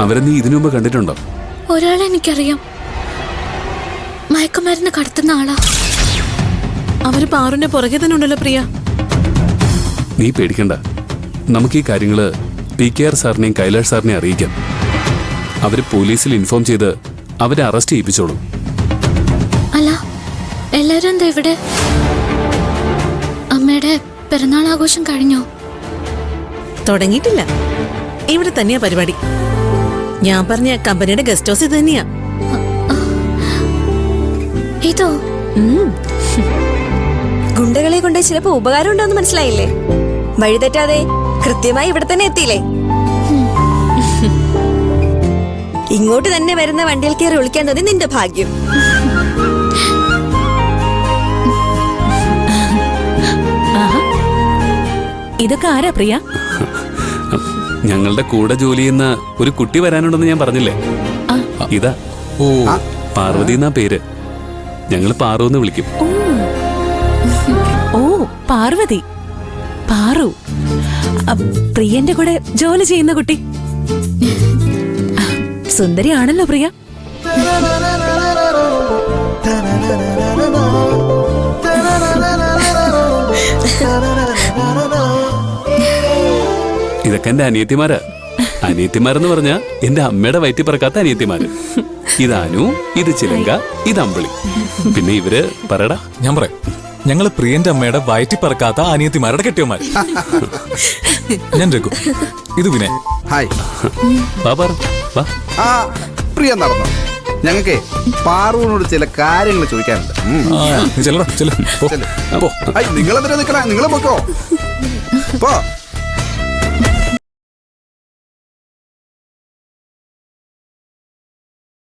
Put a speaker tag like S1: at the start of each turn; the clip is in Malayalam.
S1: അവരെ നീ ഇതിനു മുമ്പ് കണ്ടിട്ടുണ്ടോ?
S2: ഒരാളെ എനിക്കറിയാം, മയക്കുമരുന്ന് കടത്തുന്ന ആളാ.
S3: അവര് പാറുന്റെ പുറകെ തന്നെ ഉണ്ടല്ലോ പ്രിയ.
S1: നീ പേടിക്കണ്ട, നമുക്ക് ഈ കാര്യങ്ങള് PKR സാറിനെയും കൈലാഷ് സാറിനെയും അറിയിക്കാം. അവര് പോലീസിൽ ഇൻഫോം ചെയ്ത് അവരെ അറസ്റ്റ് ചെയ്യിപ്പിച്ചോളും.
S2: അല്ല, എല്ലാരും എന്താ ഇവിടെ? അമ്മയുടെ പിറന്നാൾ ആഘോഷം കഴിഞ്ഞോ?
S3: തുടങ്ങിയിട്ടില്ല, ഇവിടെ തന്നെയാ പരിപാടി. ഞാൻ പറഞ്ഞ കമ്പനിയുടെ ഗസ്റ്റ് ഹൗസ് ഇത് തന്നെയാ.
S2: ഇതോ?
S4: ഗുണ്ടകളെ കൊണ്ട് ചിലപ്പോ ഉപകാരം ഉണ്ടോന്ന് മനസ്സിലായില്ലേ? വഴിതെറ്റാതെ കൃത്യമായി ഇവിടെ തന്നെ എത്തിയില്ലേ? ഇങ്ങോട്ട് തന്നെ വരുന്ന വണ്ടിയിൽ കയറി ഒളിക്കാൻ തോന്നി നിന്റെ ഭാഗ്യം.
S3: ഇതൊക്കെ ആരാ പ്രിയ?
S1: ഞങ്ങളുടെ കൂടെ ജോലി ചെയ്യുന്ന ഒരു കുട്ടി വരാനുണ്ടെന്ന് ഞാൻ പറഞ്ഞില്ലേ? ഇതാ. ഓ, പാർവതി എന്നാ പേര്. ഞങ്ങൾ പാറു എന്ന് വിളിക്കും.
S3: ഓ, പാർവതി. പാറു പ്രിയന്റെ കൂടെ ജോലി ചെയ്യുന്ന കുട്ടി. സുന്ദരിയാണല്ലോ പ്രിയ.
S1: ഇതൊക്കെ എന്റെ അനിയത്തിമാരാ. അനിയത്തിമാരെന്ന് പറഞ്ഞാ എന്റെ അമ്മയുടെ വയറ്റി പറക്കാത്ത അനിയത്തിമാര്. ഇതാനു, ഇത് ചിലങ്ക, ഇത് അമ്പിളി. പിന്നെ ഇവര് പറയടാ.
S5: ഞാൻ പറയാം, ഞങ്ങള് പ്രിയന്റെ അമ്മയുടെ വയറ്റി പറക്കാത്ത അനിയത്തിമാരുടെ കെട്ടിയന്മാർ. ഞാൻ രഘു, ഇത് വിനയ്.
S6: ഹായ്.
S1: വാ.
S6: പ്രിയ നടന്നോ? ഞങ്ങൾക്ക് പാറുവിനോട് ചില കാര്യങ്ങൾ ചോദിക്കാനുണ്ട്.
S5: ചെല്ലടാ, ചെല്ലു.
S6: നിങ്ങളെന്തിനാ നിക്കണേ? നിങ്ങളെ പൊക്കോ.